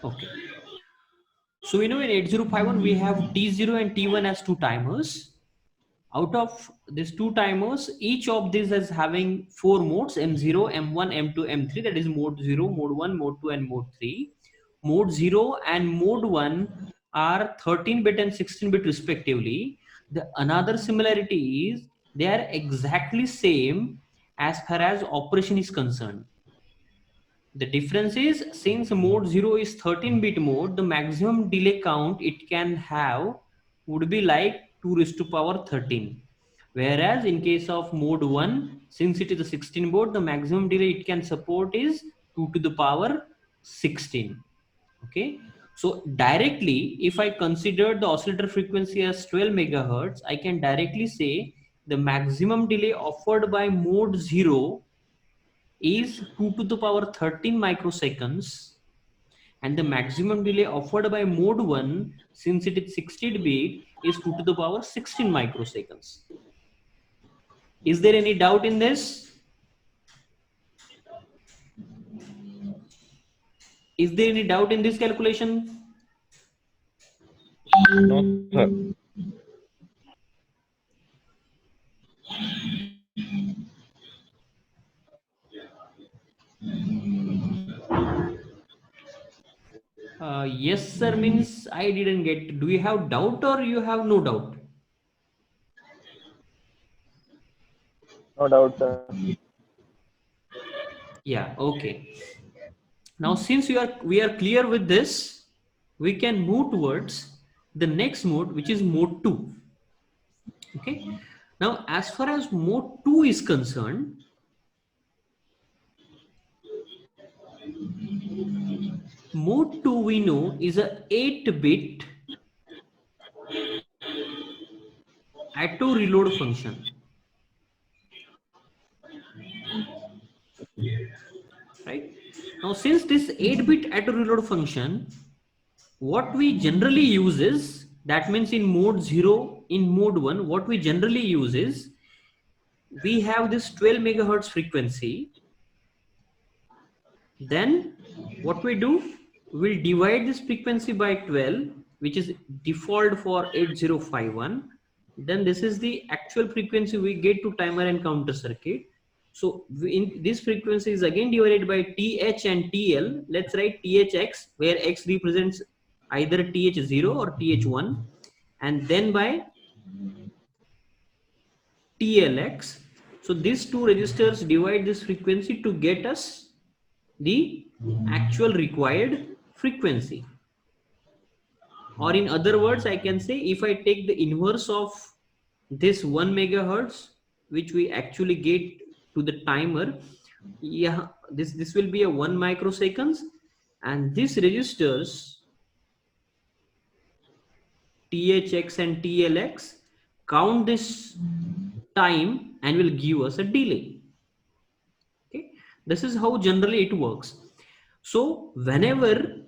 Okay. So in 8051 we have T0 and T1 as two timers. Out of these two timers, each of these is having four modes: M0, M1, M2, M3. That is mode 0, mode 1, mode 2, and mode 3. Mode 0 and mode 1 are 13-bit and 16-bit respectively. The another similarity is they are exactly same as far as operation is concerned. The difference is, since mode 0 is 13-bit mode, the maximum delay count it can have would be like 2 raised to power 13. Whereas in case of mode 1, since it is a 16 board, the maximum delay it can support is 2 to the power 16. Okay. So directly, if I consider the oscillator frequency as 12 megahertz, I can directly say the maximum delay offered by mode 0 is 2 to the power 13 microseconds, and the maximum delay offered by mode 1, since it is 16 bit, is 2 to the power 16 microseconds. Is there any doubt in this? Is there any doubt in this calculation? No, sir. Yes sir means I didn't get. Do you have doubt or you have no doubt? No doubt, sir. Yeah, okay. Now since we are clear with this, we can move towards the next mode, which is mode 2. Okay. Now as far as mode 2 is concerned, mode 2 we know is a 8-bit auto reload function. Right. Now since this 8-bit auto reload function, what we generally use is, that means in mode 0, in mode 1, what we generally use is, we have this 12 megahertz frequency. Then what we do, we'll divide this frequency by 12, which is default for 8051. Then this is the actual frequency we get to timer and counter circuit. So in this frequency is again divided by TH and TL. Let's write THX, where X represents either TH0 or TH1, and then by TLX. So these two registers divide this frequency to get us the actual required frequency. Or in other words, I can say, if I take the inverse of this 1 megahertz, which we actually get to the timer, yeah, this will be a 1 microseconds, and this registers THX and TLX count this time and will give us a delay. Okay, this is how generally it works. So whenever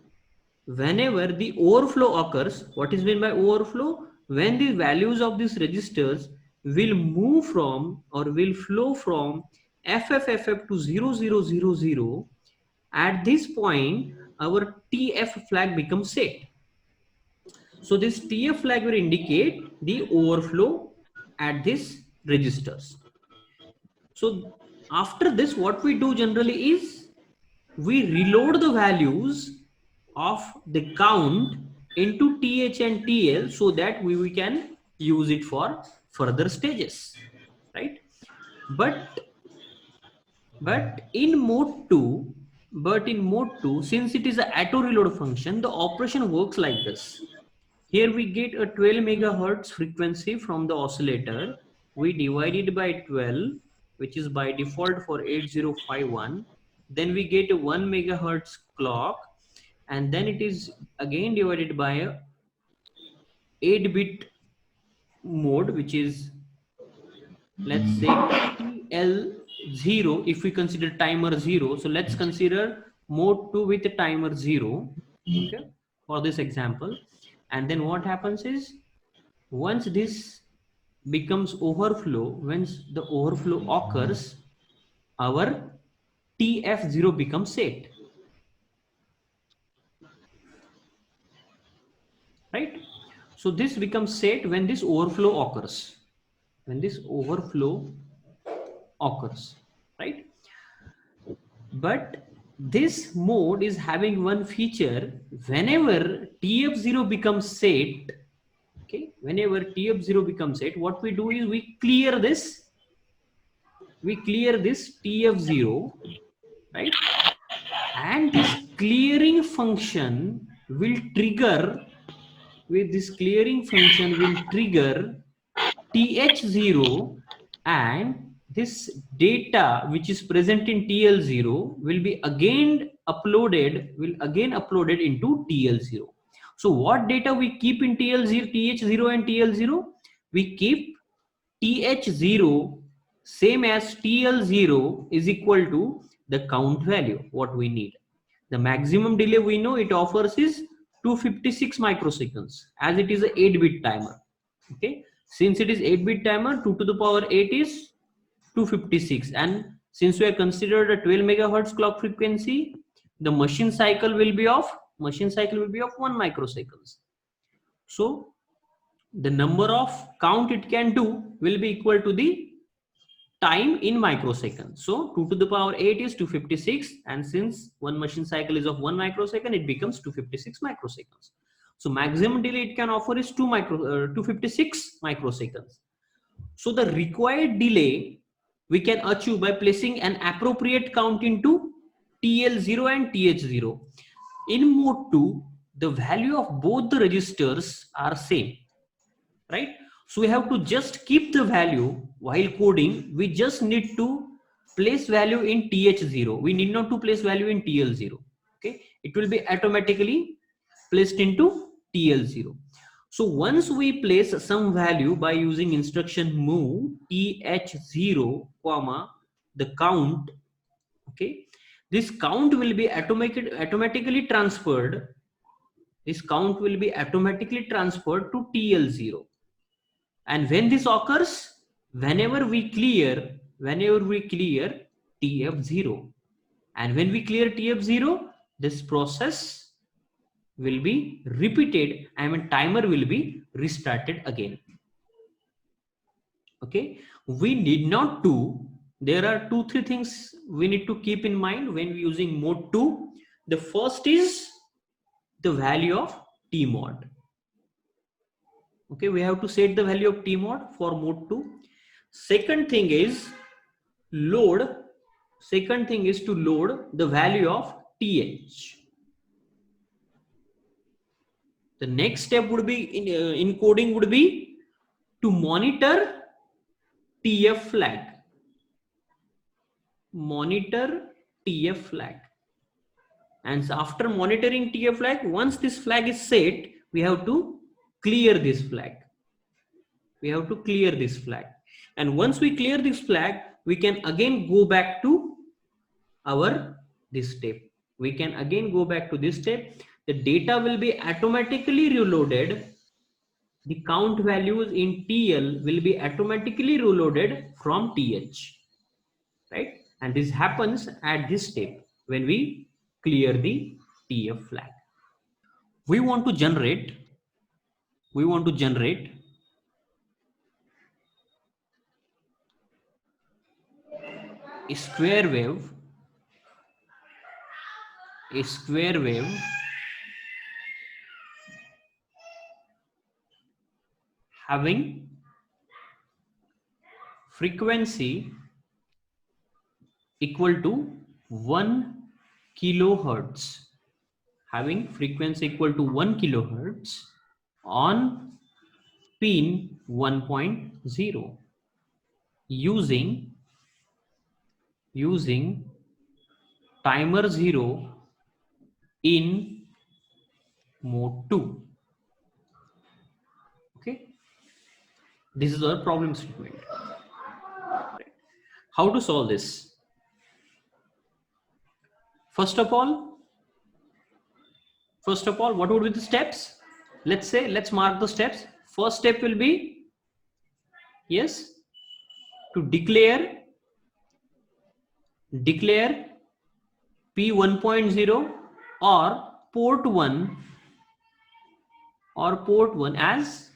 the overflow occurs, what is meant by overflow? When the values of these registers will move from, or will flow from FFFF to 0000, at this point our TF flag becomes set. So this TF flag will indicate the overflow at these registers. So after this, what we do generally is, we reload the values of the count into TH and TL, so that we can use it for further stages, right? But in mode 2, since it is an auto reload function, the operation works like this. Here we get a 12 megahertz frequency from the oscillator. We divide it by 12, which is by default for 8051. Then we get a 1 megahertz clock, and then it is again divided by a 8-bit mode, which is, let's say, TL0, if we consider timer 0. So let's consider mode 2 with timer 0, okay, for this example. And then what happens is, once this becomes overflow, once the overflow occurs, our TF0 becomes set. right? So this becomes set when this overflow occurs. When this overflow occurs, right? But this mode is having one feature. Whenever TF0 becomes set, okay, whenever TF0 becomes set, what we do is we clear this TF0, right? And this clearing function will trigger, with this clearing function will trigger TH0, and this data which is present in TL0 will again uploaded into TL0. So what data we keep in TL0, TH0 and TL0? We keep TH0 same as TL0 is equal to the count value what we need. The maximum delay we know it offers is 256 microseconds, as it is a 8-bit timer. Okay, since it is 8-bit timer, 2 to the power 8 is 256, and since we have considered a 12 megahertz clock frequency, the machine cycle will be of 1 microseconds. So the number of count it can do will be equal to the time in microseconds. So 2 to the power 8 is 256, and since one machine cycle is of 1 microsecond, it becomes 256 microseconds. So maximum delay it can offer is 256 microseconds. So the required delay we can achieve by placing an appropriate count into TL0 and TH0. In mode 2, the value of both the registers are same, right? So we have to just keep the value while coding. We just need to place value in TH0. We need not to place value in TL0. Okay, it will be automatically placed into TL0. So once we place some value by using instruction move TH0 comma the count, okay, this count will be automatically transferred. This count will be automatically transferred to TL0. And when this occurs, whenever we clear TF0, and when we clear TF0, this process will be repeated. I mean, timer will be restarted again. Okay, we need not to. There are 2-3 things we need to keep in mind when using mode 2. The first is the value of T mod. Okay, we have to set the value of T mod for mode 2. Second thing is to load the value of TH. The next step would be in coding would be to monitor TF flag. And after monitoring TF flag, once this flag is set, we have to clear this flag. And once we clear this flag, we can again go back to this step. The data will be automatically reloaded. The count values in TL will be automatically reloaded from TH, right? And this happens at this step when we clear the TF flag. We want to generate a square wave having frequency equal to 1 kilohertz, on pin 1.0 using timer 0 in mode 2. Okay, this is our problem statement. How to solve this? First of all, what would be the steps? Let's mark the steps. First step will be, yes, to declare P1.0 or port 1 or port 1 as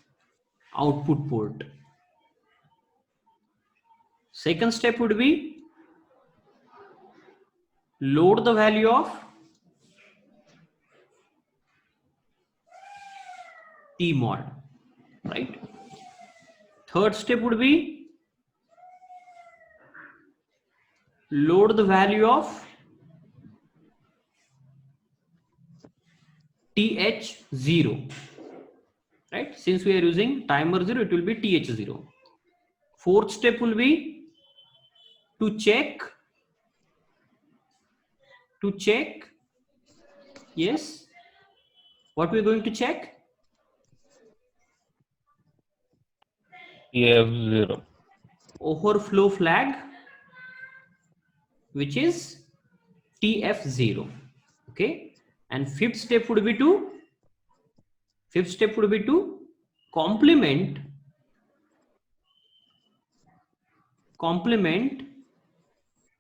output port. Second step would be load the value of tmod, right? Third step would be load the value of th0, right? Since we are using timer 0, it will be th0. Fourth step will be to check, yes, what we are going to check? TF0. Overflow flag, which is TF0. Okay, and fifth step would be to complement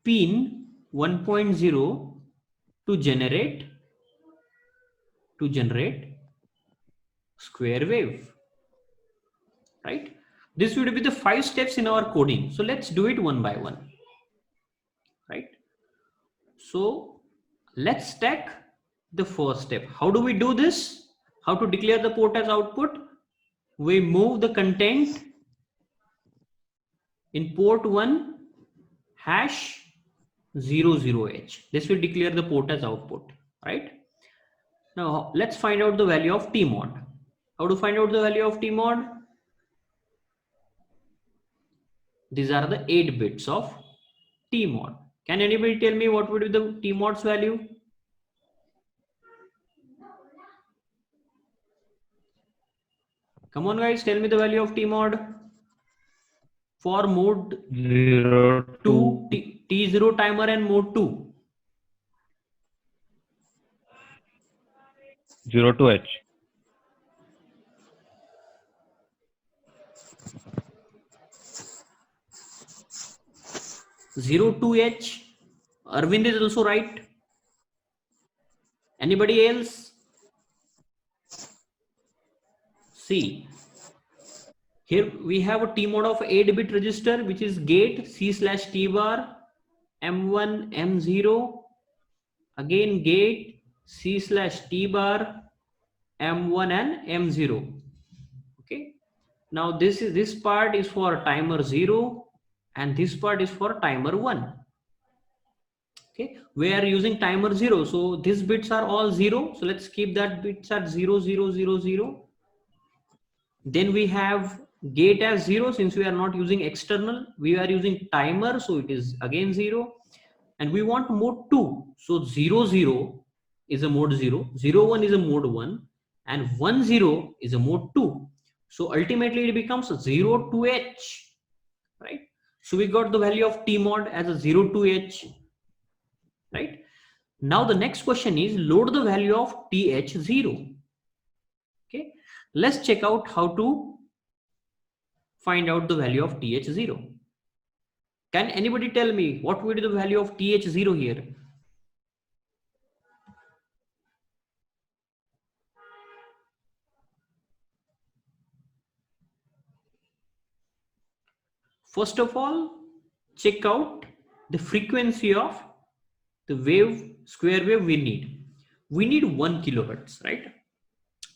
pin 1.0 to generate square wave, right? This would be the 5 steps in our coding. So let's do it one by one, right? So let's take the first step. How do we do this? How to declare the port as output? We move the content in port 1 hash 00h. This will declare the port as output, right? Now let's find out the value of tmod. How to find out the value of tmod? These are the 8 bits of tmod. Can anybody tell me what would be the tmod's value? Come on guys, tell me the value of tmod for mode 2, T0 timer and mode 2. 02H. 02H. Arvind is also right. Anybody else? See, here we have a tmod of 8-bit register, which is gate C/T bar M1 M0, again gate C/T bar M1 and M0. Okay. Now this part is for timer 0 and this part is for timer 1. Okay, we are using timer 0, so these bits are all 0, so let's keep that bits at 0 0 0 0. Then we have gate as 0, since we are not using external, we are using timer, so it is again 0. And we want mode 2, so 0 0 is a mode 0, 0 1 is a mode 1, and 1 0 is a mode 2. So ultimately it becomes 02H, right? So we got the value of tmod as a 02H, right? Now the next question is load the value of th0. Okay, let's check out how to find out the value of th0. Can anybody tell me what would be the value of th0 here? First of all, check out the frequency of the wave, square wave we need. We need 1 kilohertz, right?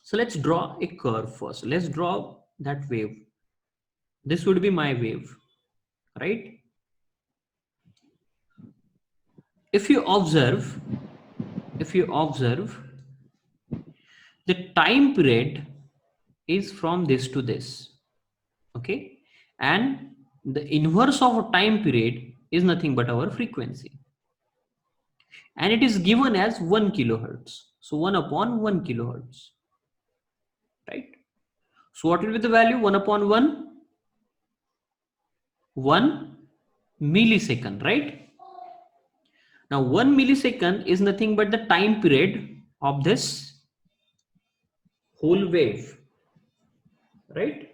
So let's draw a curve first. Let's draw that wave. This would be my wave, right? If you observe, the time period is from this to this, okay? And the inverse of a time period is nothing but our frequency. And it is given as 1 kilohertz. So 1 upon 1 kilohertz, right? So what will be the value? 1 upon 1? 1 millisecond, right? Now 1 millisecond is nothing but the time period of this whole wave, right?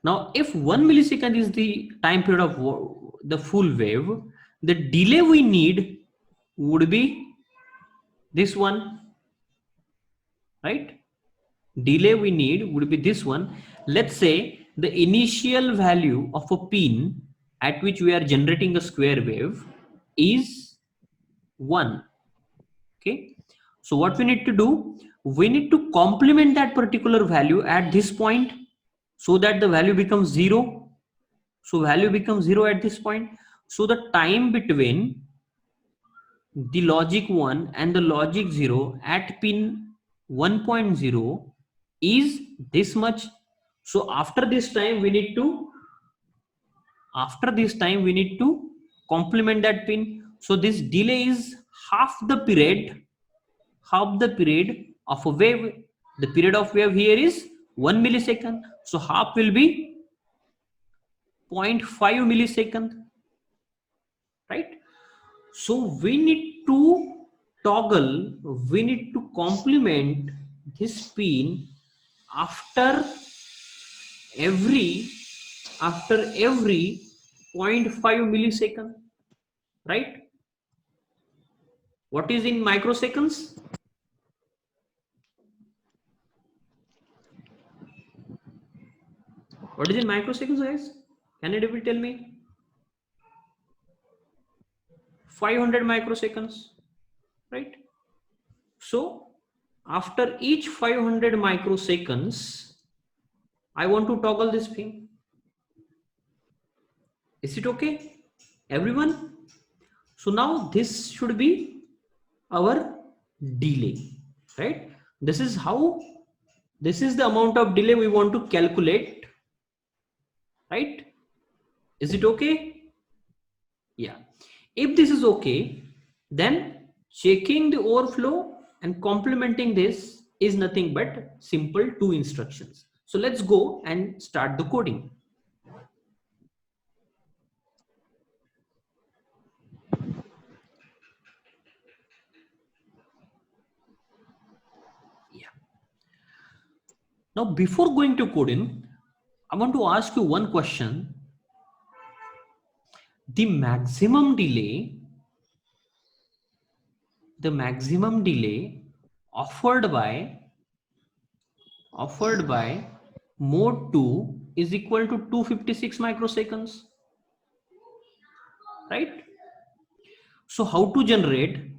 Now if 1 millisecond is the time period of the full wave, the delay we need would be this one, right? delay we need would be this one. Let's say the initial value of a pin at which we are generating a square wave is 1. Okay, so what we need to do, we need to complement that particular value at this point so that the value becomes 0. So value becomes 0 at this point. So the time between the logic 1 and the logic 0 at pin 1.0 is this much. So after this time we need to complement that pin. So this delay is half the period of a wave. The period of wave here is 1 millisecond. So half will be 0.5 millisecond, right? So we need to complement this pin after every 0.5 millisecond, right? What is in microseconds? What is in microseconds, guys? Can anybody tell me? 500 microseconds, right? So after each 500 microseconds, I want to toggle this pin. Is it okay, everyone? So now this should be our delay, right? This is the amount of delay we want to calculate, right? Is it okay? Yeah. If this is okay, then checking the overflow and complementing this is nothing but simple 2 instructions. So let's go and start the coding. Yeah. Now, before going to coding, I want to ask you one question. The maximum delay offered by mode 2 is equal to 256 microseconds, right? So how to generate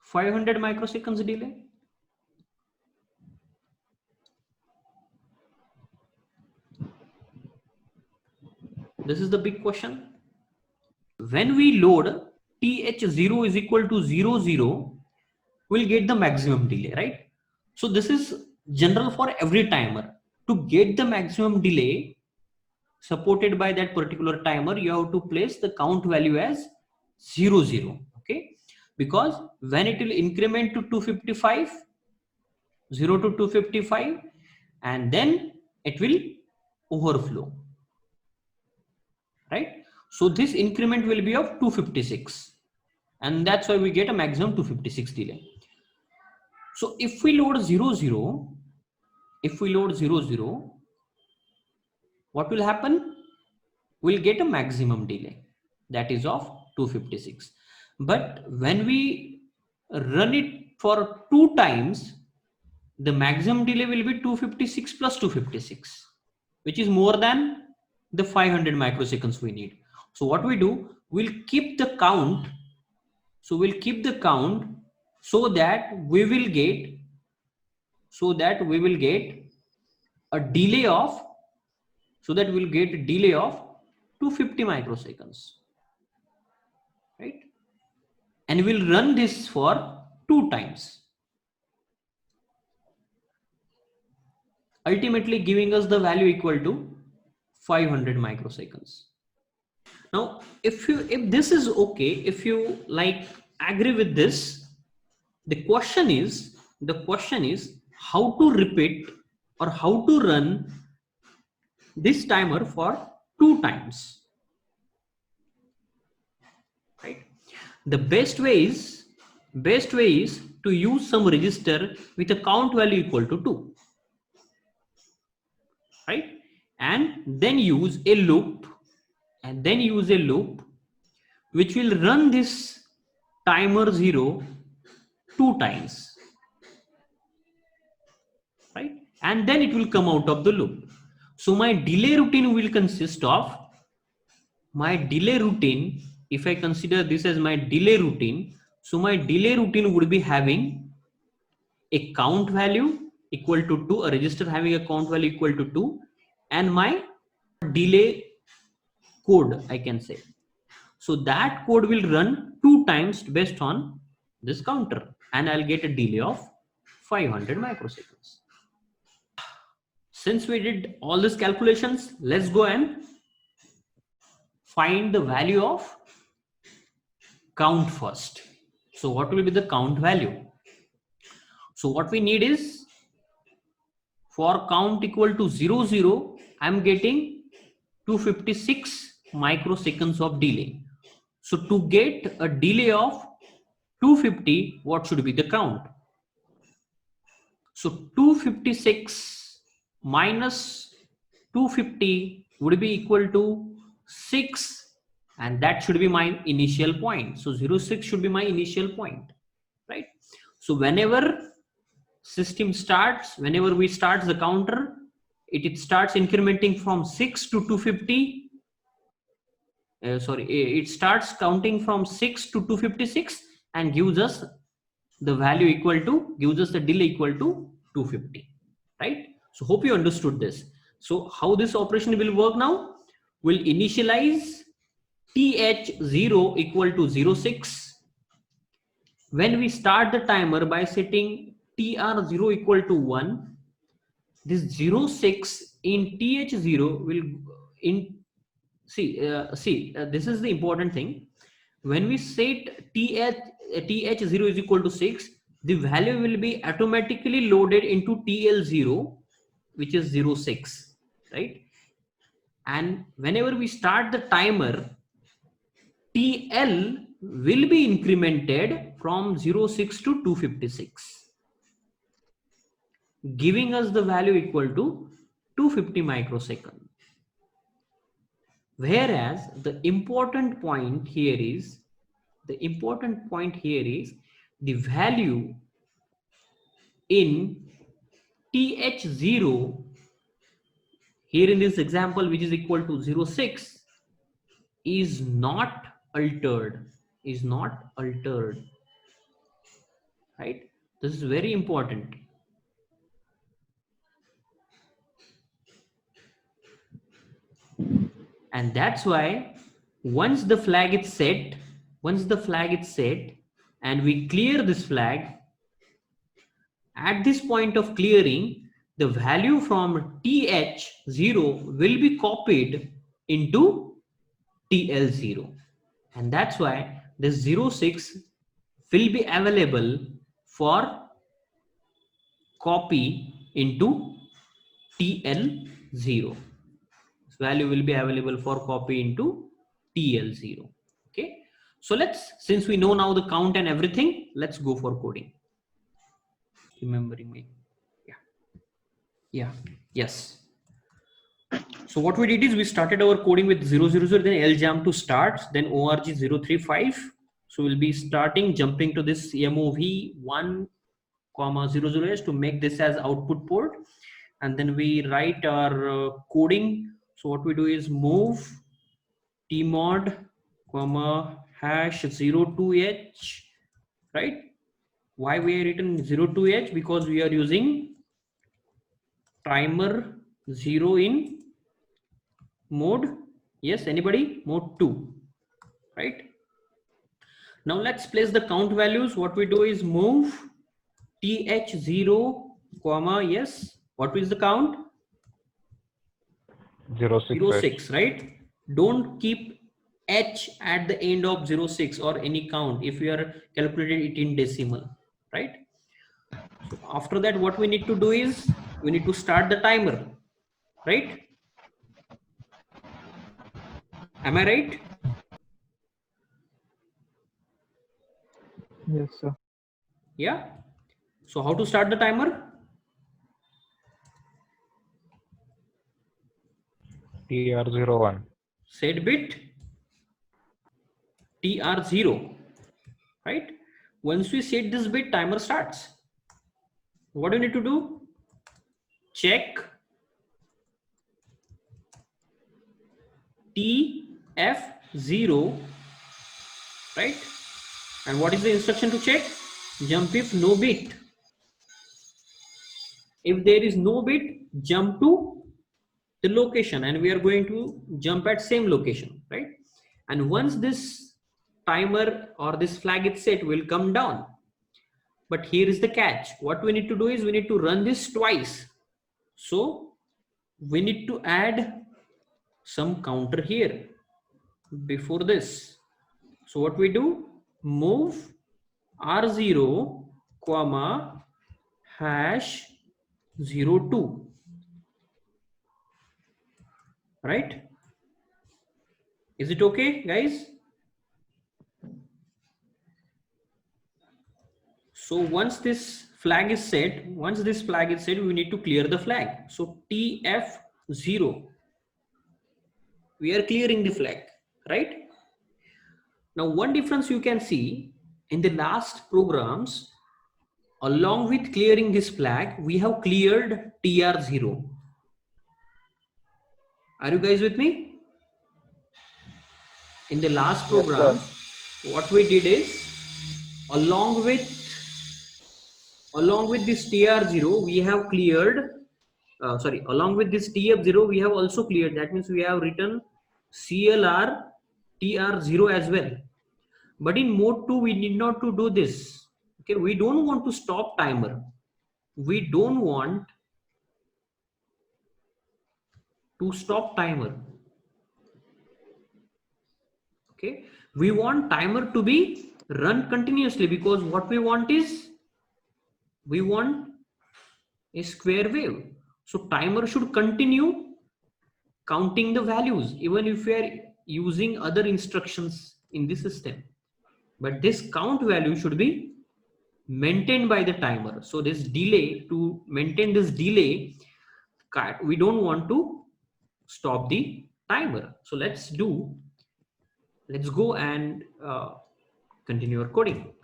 500 microseconds delay? This is the big question. When we load th0 is equal to 0, 0, we'll get the maximum delay, right? So this is general for every timer. To get the maximum delay supported by that particular timer, you have to place the count value as 0, 0. Okay, because when it will increment to 255, 0 to 255, and then it will overflow, right? So this increment will be of 256, and that's why we get a maximum 256 delay. So if we load 0, 0, what will happen? We'll get a maximum delay that is of 256. But when we run it for 2 times, the maximum delay will be 256 plus 256, which is more than the 500 microseconds we need. So what we do, we'll keep the count. So we'll keep the count so that we will get a delay of 250 microseconds, right? And we'll run this for 2 times, ultimately giving us the value equal to 500 microseconds. Now, if this is okay, if you like agree with this, the question is how to repeat or how to run this timer for 2 times, right? The best way is to use some register with a count value equal to 2, right? And then use a loop which will run this timer 0 2 times, right? And then it will come out of the loop. So my delay routine will consist of my delay routine. If I consider this as my delay routine, so my delay routine would be having a count value equal to 2, a register having a count value equal to 2, and my delay code, I can say. So that code will run 2 times based on this counter, and I'll get a delay of 500 microseconds. Since we did all these calculations, let's go and find the value of count first. So what will be the count value? So what we need is, for count equal to 0 0, I'm getting 256 microseconds of delay. So to get a delay of 250, what should be the count? So 256 minus 250 would be equal to 6, and that should be my initial point. So 06 should be my initial point, right? So whenever system starts, whenever we start the counter, it starts incrementing from 6 to 250. It starts counting from 6 to 256 and gives us the value equal to, gives us the delay equal to 250, right? So hope you understood this. So how this operation will work now? We'll initialize th0 equal to 06. When we start the timer by setting tr0 equal to 1, this 06 in th0 will in this is the important thing. When we set th0 is equal to 6, the value will be automatically loaded into TL0, which is 06, right? And whenever we start the timer, TL will be incremented from 06 to 256, giving us the value equal to 250 microseconds. Whereas the important point here is, the value in th0 here in this example, which is equal to 06, is not altered, right? This is very important. And that's why once the flag is set, and we clear this flag, at this point of clearing, the value from th0 will be copied into TL0, and that's why the 06 will be available for copy into TL0. This value will be available for copy into TL0. Okay, so since we know now the count and everything, let's go for coding. Remembering me. Yes. So what we did is we started our coding with 000, then ljam to start, then org 035. So we'll be jumping to this mov 1,00h to make this as output port, and then we write our coding. So what we do is move tmod #02h, right? Why we are written 02h? Because we are using timer 0 in mode, yes, anybody, mode 2, right? Now let's place the count values. What we do is move th0 comma, yes, what is the count? 06, right? Don't keep h at the end of 06 or any count if you are calculating it in decimal, right? So after that, what we need to do is we need to start the timer, right? Am I right? Yes, sir. Yeah. So how to start the timer? TR01. Set bit TR0. right? Once we set this bit, timer starts. What do you need to do? Check TF0, right? And what is the instruction to check? Jump if no bit. If there is no bit, jump to the location, and we are going to jump at same location, right? And once this timer or this flag is set, will come down. But here is the catch. What we need to do is we need to run this twice. So we need to add some counter here before this. So what we do? Move R0, comma, hash 02, right? Is it okay, guys? So once this flag is set, we need to clear the flag. So TF0, we are clearing the flag, right? Now, one difference you can see in the last programs, along with clearing this flag, we have cleared TR0. Are you guys with me? In the last program, Yes, what we did is, along with this TR0, we have cleared, along with this TF0, we have also cleared. That means we have written CLR TR0 as well. But in mode 2, we need not to do this. Okay, we don't want to stop timer. We don't want to stop timer. Okay, we want timer to be run continuously, because what we want is, we want a square wave. So timer should continue counting the values even if we are using other instructions in the system. But this count value should be maintained by the timer. So this delay, to maintain this delay, we don't want to stop the timer. So let's go and continue our coding.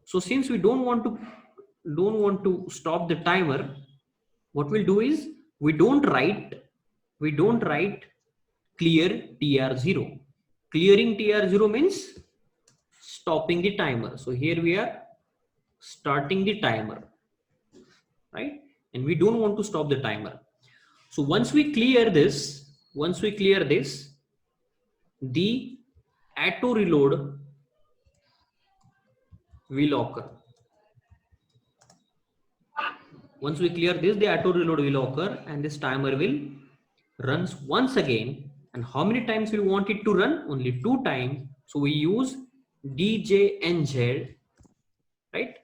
So since we don't want to stop the timer, what we'll do is, we don't write clear TR0. Clearing TR0 means stopping the timer. So here we are starting the timer, right? And we don't want to stop the timer. So once we clear this, the auto reload will occur. Once we clear this, the auto reload will occur, and this timer will runs once again. And how many times we want it to run? Only 2 times. So we use DJNZ, right?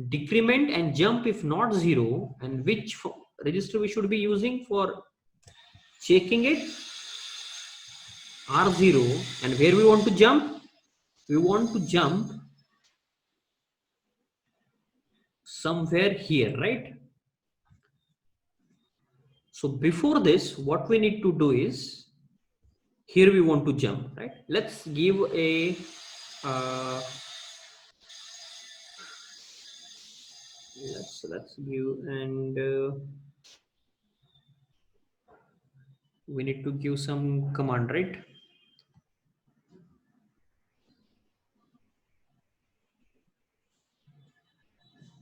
Decrement and jump if not 0. And which register we should be using for checking it? R0. And where we want to jump? We want to jump somewhere here, right? So before this, what we need to do is, here we want to jump, right? Let's give a let's give, and we need to give some command, right?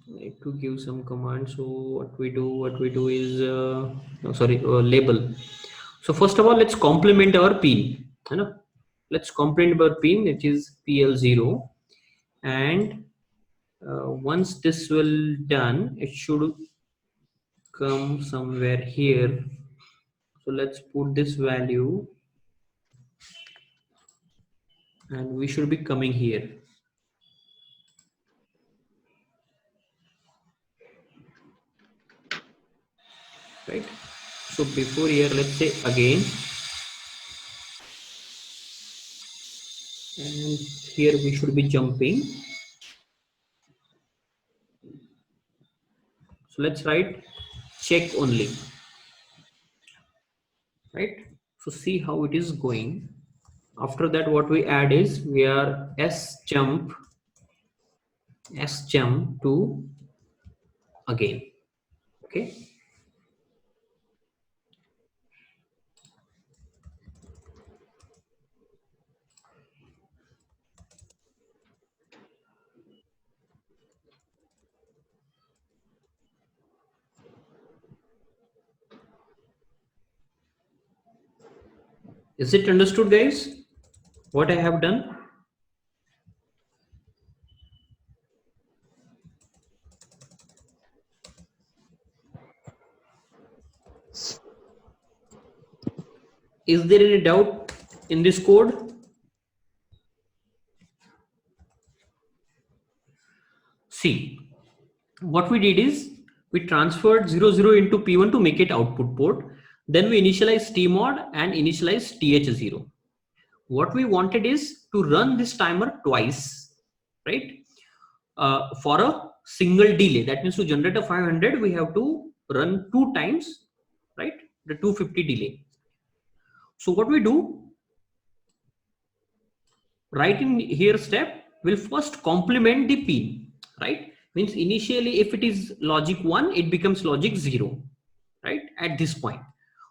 Need to give some command. So what we do is label. So first of all, let's complement our pin, you know. Let's complement our pin, which is PL0, and once this will done, it should come somewhere here. So let's put this value, and we should be coming here, right? So before here, let's say again, and here we should be jumping. So let's write check only, right? So see how it is going. After that, what we add is, we are S jump SGEM to again. Okay. Is it understood, guys? What I have done? Is there any doubt in this code? See, what we did is we transferred 00 into P1 to make it output port. Then we initialize tmod and initialize th0. What we wanted is to run this timer twice, right? For a single delay. That means to generate a 500, we have to run 2 times, right? The 250 delay. So what we do, right in here step, will first complement the pin, right? Means initially if it is logic 1, it becomes logic 0, right? At this point.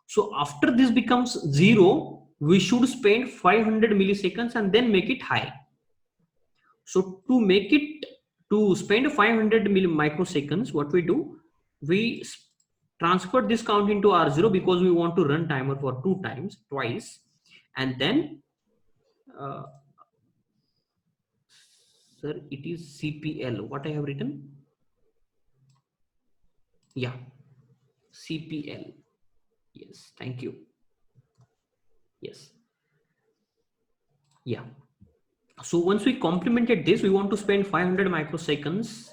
So after this becomes 0, we should spend 500 milliseconds and then make it high. So to make it, to spend 500 microseconds, what we do, we transfer this count into R0 because we want to run timer for twice, and then sir, it is CPL. What I have written? Yeah, CPL. Yes, thank you. Yes. Yeah. So once we complemented this, we want to spend 500 microseconds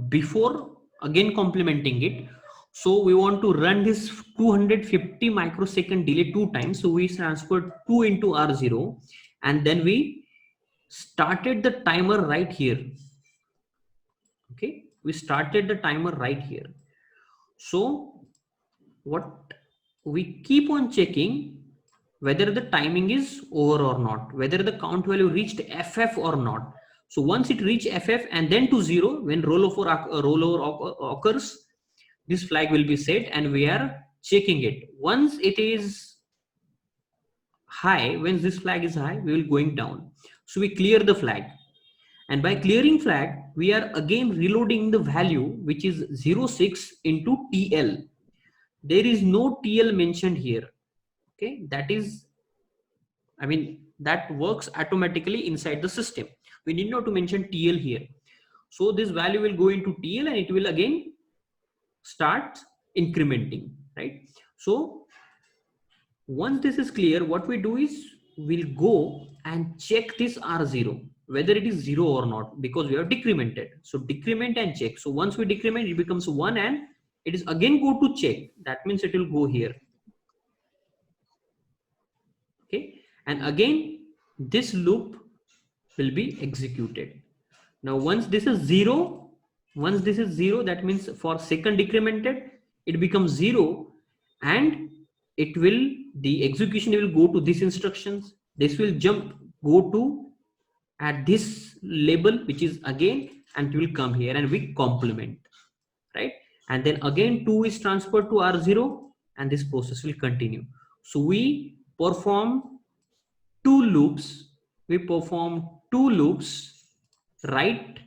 before again complementing it. So we want to run this 250 microsecond delay 2 times. So we transferred 2 into R0 and then we started the timer right here. Okay, we started the timer right here. So what we keep on checking whether the timing is over or not, whether the count value reached FF or not. So once it reach FF and then to 0, when rollover occurs, this flag will be set and we are checking it. Once it is high, when this flag is high, we will going down. So we clear the flag. And by clearing flag, we are again reloading the value, which is 06 into TL. There is no TL mentioned here. Okay, that is, I mean, that works automatically inside the system. We need not to mention TL here. So this value will go into TL and it will again start incrementing, right? So once this is clear, what we do is we'll go and check this R0, whether it is 0 or not, because we have decremented. So decrement and check. So once we decrement, it becomes 1 and it is again go to check. That means it will go here. Okay, and again this loop will be executed. Now once this is 0, that means for second decremented, it becomes 0 and it will, the execution will go to these instructions. This will go to at this label, which is again, and it will come here and we complement, right? And then again 2 is transferred to R0 and this process will continue. So we perform two loops, right,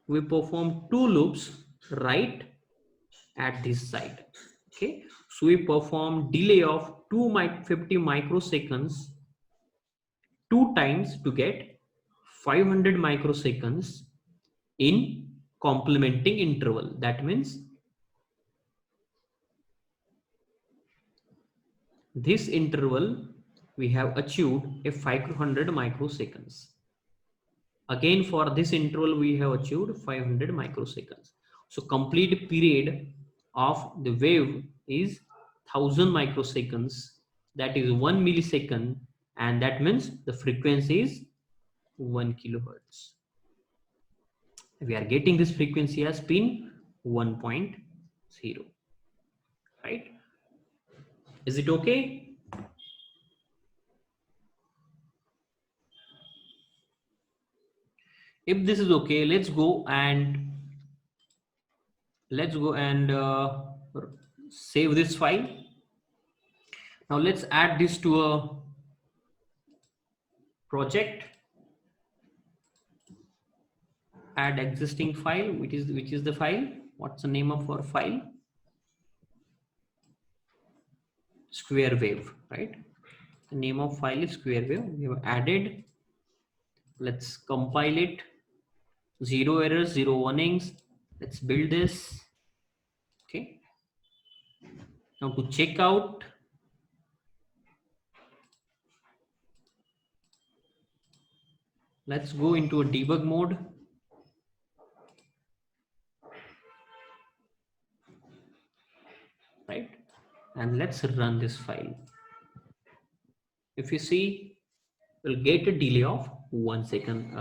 we perform two loops right at this side. Okay, so we perform delay of 250 microseconds 2 times to get 500 microseconds in complementing interval. That means this interval we have achieved a 500 microseconds. Again for this interval we have achieved 500 microseconds. So complete period of the wave is 1000 microseconds, that is 1 millisecond, and that means the frequency is 1 kilohertz. We are getting this frequency as pin 1.0, right? Is it okay? If this is okay, let's go and save this file. Now let's add this to a project. Add existing file, which is the file. What's the name of our file? Square wave, right? The name of file is square wave. We have added. Let's compile it. 0 errors, 0 warnings. Let's build this. Okay. Now to check out, let's go into a debug mode. Right? And let's run this file. If you see, we'll get a delay of 1 second,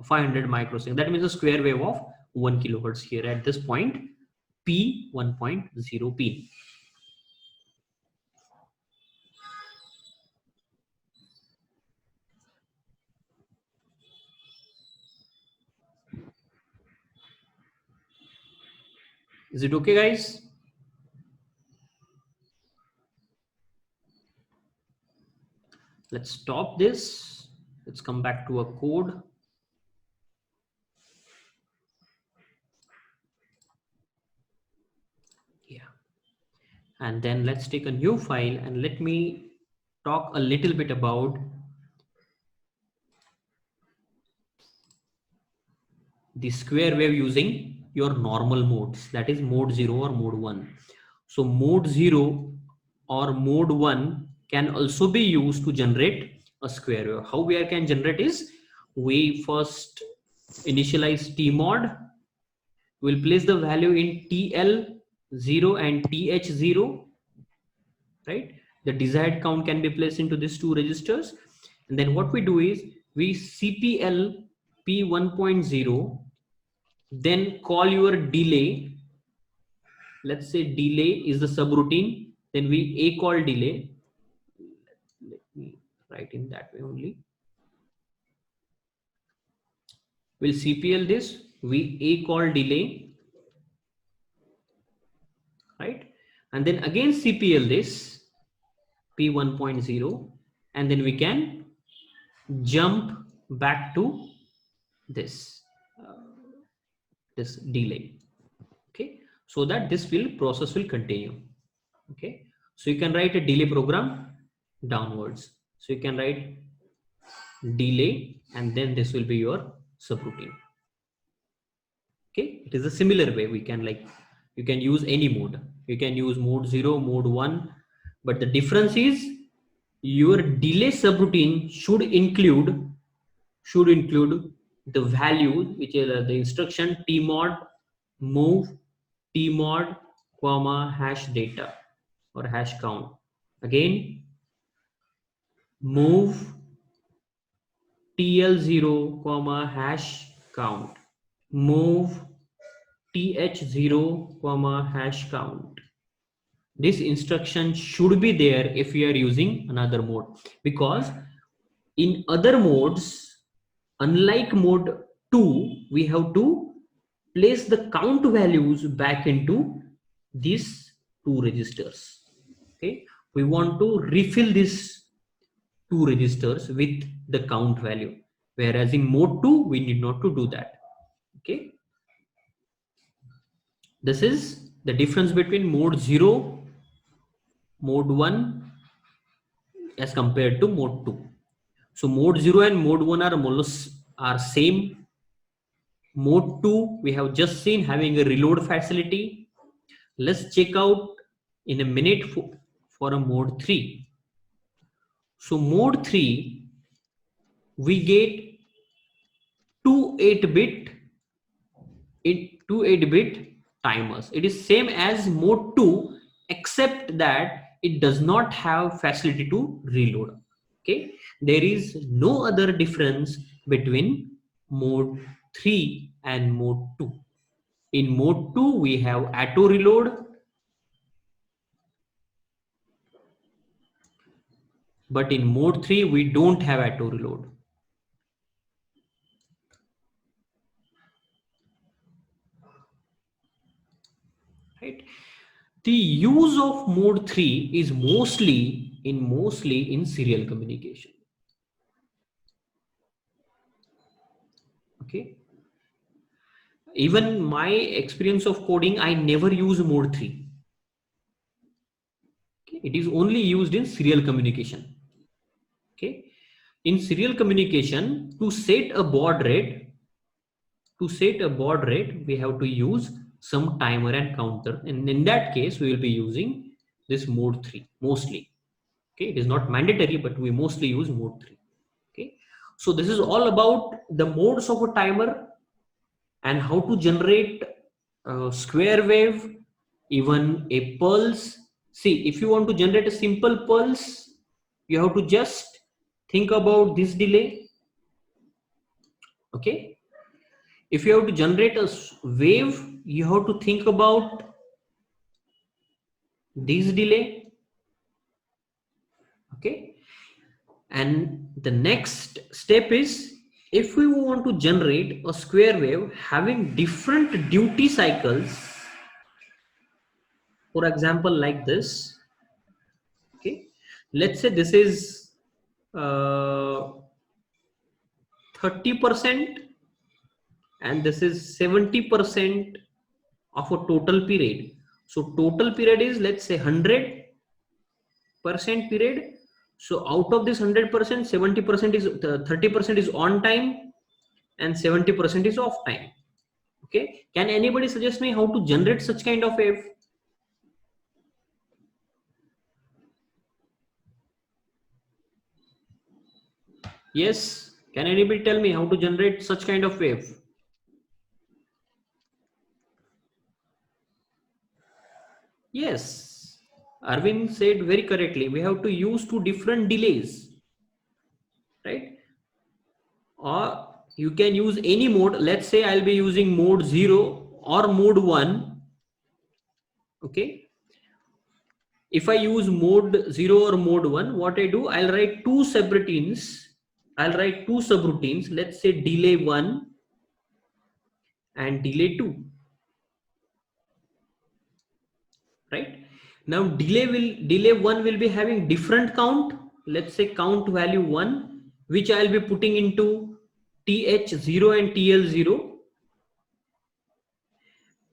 500 microseconds. That means a square wave of 1 kilohertz here at this point, P 1.0 P. Is it okay, guys? Let's stop this. Let's come back to our code. Yeah. And then let's take a new file and let me talk a little bit about the square wave using your normal modes, that is mode 0 or mode 1. So mode 0 or mode 1 can also be used to generate a square wave. How we can generate is, we first initialize tmod. We'll place the value in TL0 and TH0, right? The desired count can be placed into these two registers. And then what we do is, we CPL P1.0, then call your delay. Let's say delay is the subroutine, then we a call delay. Let me write in that way only. We'll CPL this, we a call delay, right? And then again CPL this P1.0, and then we can jump back to this this delay. Okay, so that this process will continue. Okay, so you can write a delay program downwards. So you can write delay, and then this will be your subroutine. Okay, it is a similar way. We can, like, you can use any mode. You can use mode 0, mode 1, but the difference is your delay subroutine should include the value, which is the instruction tmod move tmod comma hash data or hash count. Again, move TL0 comma hash count, move th0 comma hash count. This instruction should be there if we are using another mode, because in other modes, unlike mode 2, we have to place the count values back into these two registers. Okay, we want to refill these two registers with the count value, whereas in mode 2 we need not to do that. Okay, this is the difference between mode 0, mode 1 as compared to mode 2. So mode 0 and mode 1 are same. Mode 2 we have just seen having a reload facility. Let's check out in a minute for a mode 3. So mode 3, we get two 8-bit timers. It is same as mode 2, except that it does not have facility to reload. Okay, there is no other difference between mode 3 and mode 2. In mode 2 we have auto reload, but in mode 3 we don't have auto reload. The use of mode 3 is mostly in serial communication. Okay. Even my experience of coding, I never use mode 3. Okay. It is only used in serial communication. Okay. In serial communication, to set a baud rate, we have to use some timer and counter, and in that case we will be using this mode 3 mostly. Okay, it is not mandatory, but we mostly use mode 3. Okay, so this is all about the modes of a timer and how to generate a square wave, even a pulse. See, if you want to generate a simple pulse, you have to just think about this delay. Okay, if you have to generate a wave, you have to think about this delay. Okay, and the next step is, if we want to generate a square wave having different duty cycles, for example like this. Okay, let's say this is 30% and this is 70% of a total period. So total period is, let's say, 100% period. So out of this 100%, 70% is 30% is on time and 70% is off time. Okay, can anybody suggest me how to generate such kind of wave? Yes, can anybody tell me how to generate such kind of wave? Yes, Arvind said very correctly. We have to use two different delays, right? Or you can use any mode. Let's say I'll be using mode 0 or mode 1. Okay. If I use mode 0 or mode 1, what I do, I'll write two subroutines. Let's say delay 1 and delay 2. Right? Now delay 1 will be having different count. Let's say count value 1, which I'll be putting into TH0 and TL0.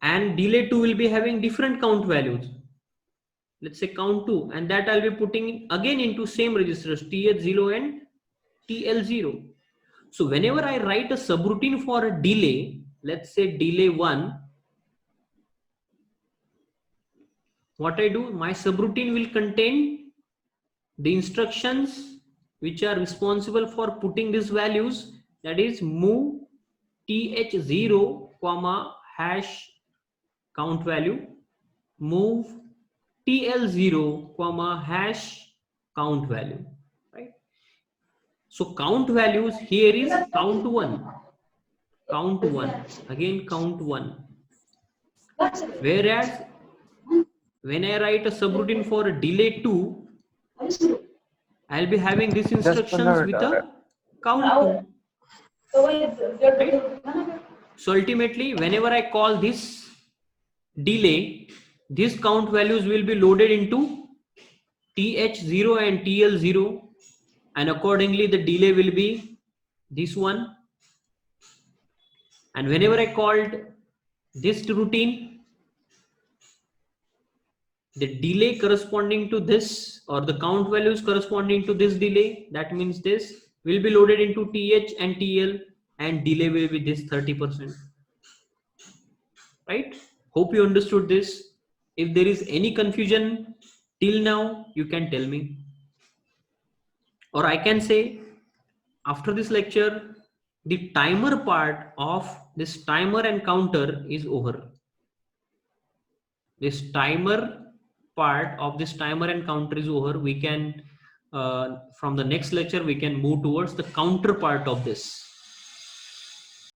And delay 2 will be having different count values. Let's say count 2, and that I'll be putting again into same registers, TH0 and TL0. So whenever I write a subroutine for a delay, let's say delay 1, what I do, my subroutine will contain the instructions which are responsible for putting these values, that is move TH0 comma hash count value, move TL0 comma hash count value, right? So count values here is count 1, again count 1. Whereas when I write a subroutine for a delay 2, I'll be having these instructions with a count 2. Right? So ultimately, whenever I call this delay, these count values will be loaded into TH0 and TL0, and accordingly the delay will be this one. And whenever I called this routine, the delay corresponding to this, or the count values corresponding to this delay, that means this will be loaded into TH and TL, and delay will be this 30%. Right? Hope you understood this. If there is any confusion till now, you can tell me. Or I can say, after this lecture, the timer part of this timer and counter is over. This timer part of this timer and counter is over. We can, from the next lecture, we can move towards the counter part of this.